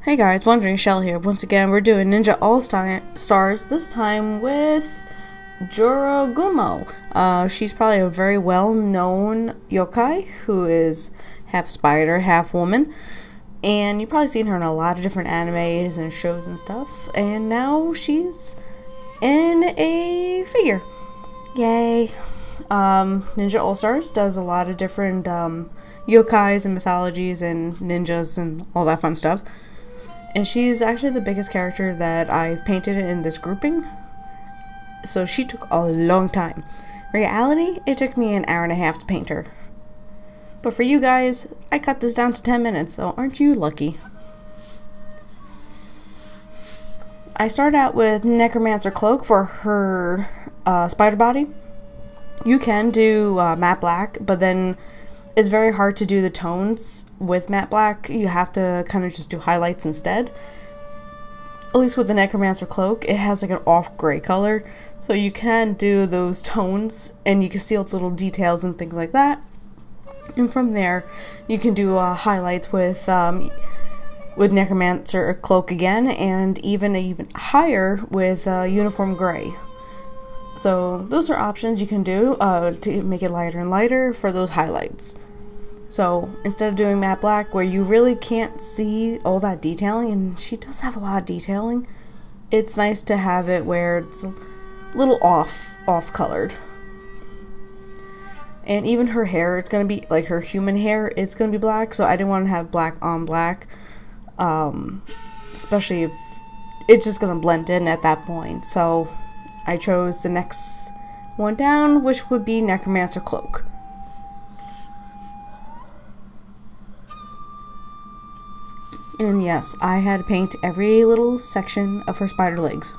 Hey guys, Wandering Shell here. Once again, we're doing Ninja All-Stars, this time with Jorogumo. She's probably a very well-known yokai who is half spider, half woman. And you've probably seen her in a lot of different animes and shows and stuff. And now she's in a figure. Yay. Ninja All-Stars does a lot of different yokais and mythologies and ninjas and all that fun stuff. And she's actually the biggest character that I've painted in this grouping. So she took a long time. In reality, it took me an hour and a half to paint her. But for you guys, I cut this down to 10 minutes, so aren't you lucky? I started out with necromancer cloak for her spider body. You can do matte black, but then it's very hard to do the tones with matte black. You have to kind of just do highlights instead. At least with the necromancer cloak, it has like an off gray color, so you can do those tones and you can see all the little details and things like that. And from there, you can do highlights with necromancer cloak again, and even higher with uniform gray. So those are options you can do to make it lighter and lighter for those highlights. So instead of doing matte black where you really can't see all that detailing, and she does have a lot of detailing, it's nice to have it where it's a little off colored. And even her hair, it's going to be like her human hair, it's going to be black, so I didn't want to have black on black, especially if it's just going to blend in at that point. So I chose the next one down, which would be necromancer cloak. And yes, I had to paint every little section of her spider legs.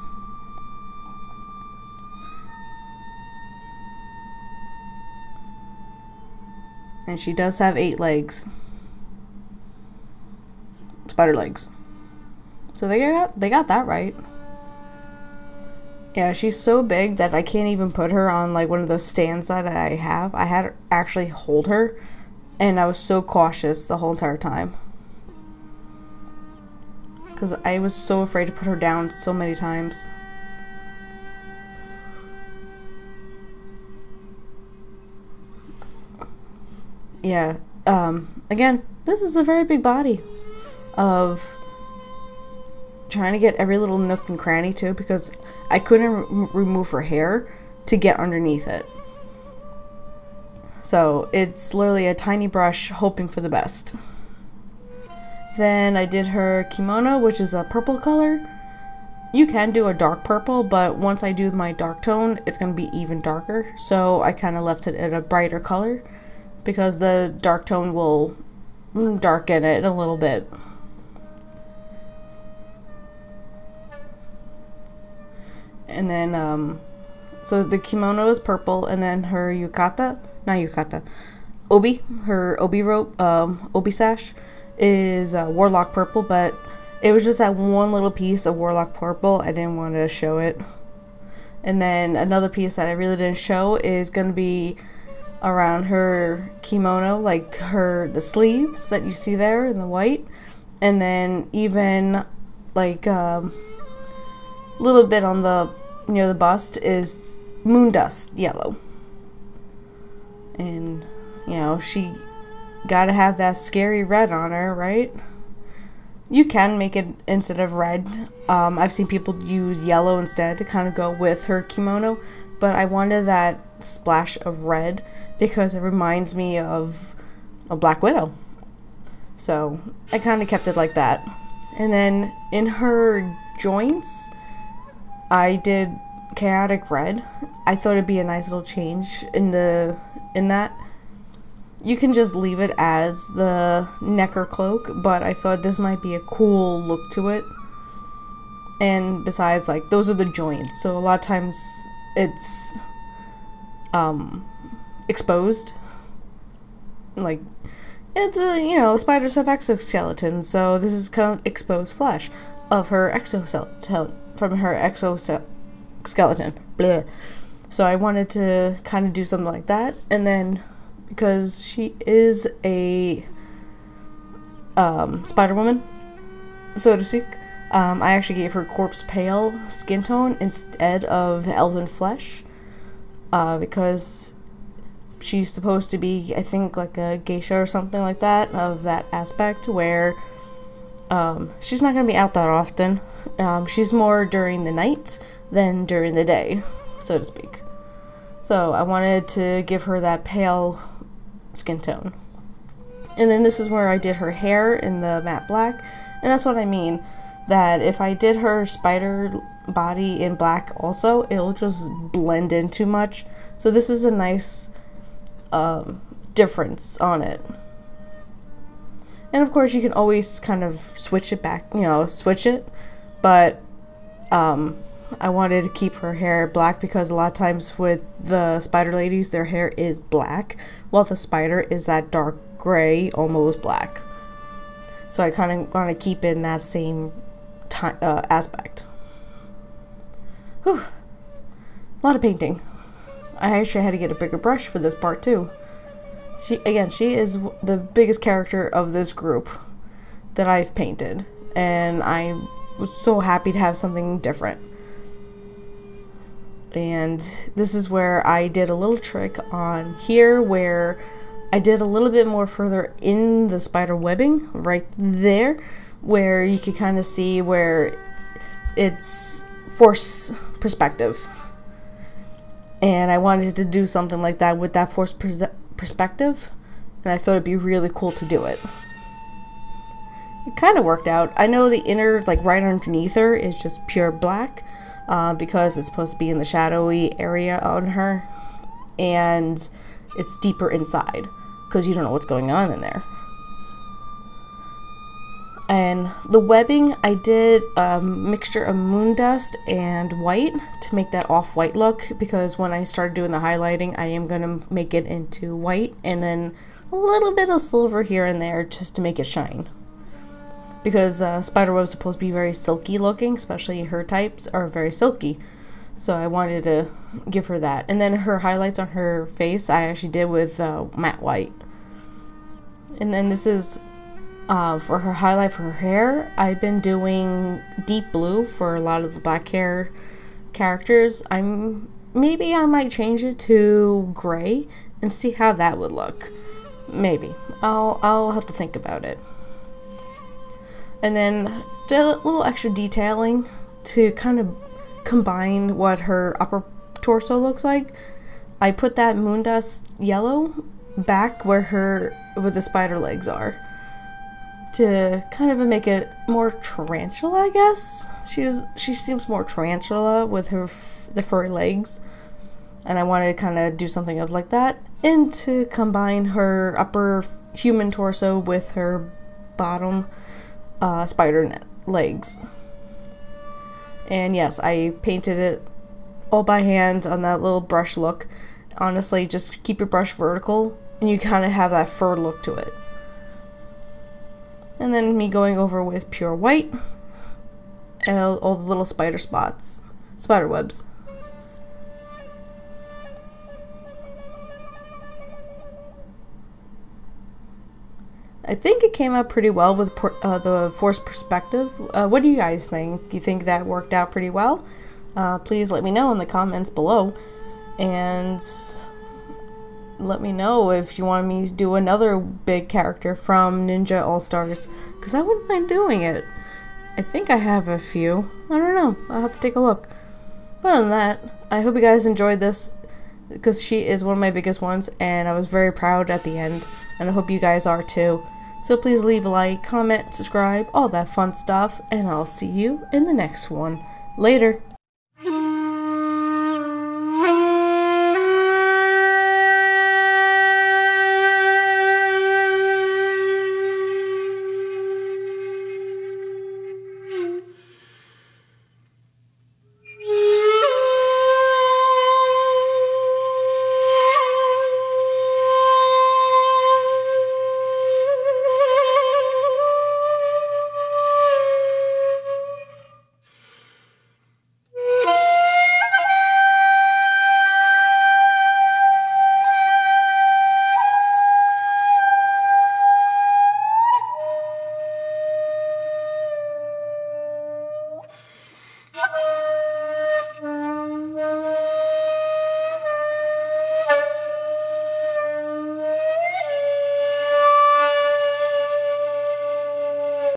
And she does have 8 legs. Spider legs. So they got that right. Yeah, she's so big that I can't even put her on like one of those stands that I have. I had to actually hold her, and I was so cautious the whole entire time. Because I was so afraid to put her down so many times. Yeah, again, this is a very big body of trying to get every little nook and cranny too, because I couldn't remove her hair to get underneath it. So it's literally a tiny brush hoping for the best. Then I did her kimono, which is a purple color. You can do a dark purple, but once I do my dark tone, it's going to be even darker. So I kind of left it at a brighter color because the dark tone will darken it a little bit. And then, so the kimono is purple, and then her obi, her obi rope, obi sash is warlock purple, but it was just that one little piece of warlock purple. I didn't want to show it. And then another piece that I really didn't show is going to be around her kimono, like the sleeves that you see there in the white, and then even like little bit on the near the bust is moon dust yellow. And you know, she gotta have that scary red on her, right? You can make it instead of red. I've seen people use yellow instead to kind of go with her kimono, but I wanted that splash of red because it reminds me of a Black Widow. So I kind of kept it like that. And then in her joints, I did chaotic red. I thought it'd be a nice little change in that. You can just leave it as the necker cloak, but I thought this might be a cool look to it. And besides, like, those are the joints, so a lot of times it's exposed. Like, it's a, you know, spider stuff exoskeleton, so this is kind of exposed flesh of her exoskeleton, from her exoskeleton. Bleh. So I wanted to kind of do something like that, and then because she is a Spider-Woman, so to speak. I actually gave her corpse pale skin tone instead of elven flesh, because she's supposed to be, I think, like a geisha or something like that, of that aspect, where she's not going to be out that often. She's more during the night than during the day, so to speak. So I wanted to give her that pale skin tone. And then this is where I did her hair in the matte black, and that's what I mean, that if I did her spider body in black also, it'll just blend in too much. So this is a nice difference on it. And of course you can always kind of switch it back, switch it, but I wanted to keep her hair black because a lot of times with the spider ladies, their hair is black, while the spider is that dark gray, almost black. So I kind of want to keep in that same aspect. Whew. A lot of painting. I actually had to get a bigger brush for this part too. She is the biggest character of this group that I've painted, and I was so happy to have something different. And this is where I did a little trick on here, where I did a little bit more further in the spider webbing right there, where you can kind of see where it's force perspective. And I wanted to do something like that with that force perspective, and I thought it'd be really cool to do it. It kind of worked out. I know the inner, like right underneath her, is just pure black, because it's supposed to be in the shadowy area on her, and it's deeper inside because you don't know what's going on in there. And the webbing, I did a mixture of moon dust and white to make that off-white look, because when I started doing the highlighting, I am going to make it into white and then a little bit of silver here and there just to make it shine. Because spiderweb's supposed to be very silky looking, especially her types are very silky. So I wanted to give her that. And then her highlights on her face, I actually did with matte white. And then this is for her highlight for her hair. I've been doing deep blue for a lot of the black hair characters. Maybe I might change it to gray and see how that would look. Maybe. I'll have to think about it. And then did a little extra detailing to kind of combine what her upper torso looks like. I put that moon dust yellow back where the spider legs are, to kind of make it more tarantula, I guess. She seems more tarantula with the furry legs, and I wanted to kind of do something of like that, and to combine her upper human torso with her bottom spider legs. And yes, I painted it all by hand on that little brush look. Honestly, just keep your brush vertical and you kind of have that fur look to it. And then me going over with pure white and all the little spider spots, spider webs. I think it came out pretty well with the forced perspective. What do you guys think? Do you think that worked out pretty well? Please let me know in the comments below. And let me know if you want me to do another big character from Ninja All-Stars, because I wouldn't mind doing it. I think I have a few. I don't know. I'll have to take a look. But other than that, I hope you guys enjoyed this, because she is one of my biggest ones, and I was very proud at the end, and I hope you guys are too. So please leave a like, comment, subscribe, all that fun stuff, and I'll see you in the next one. Later.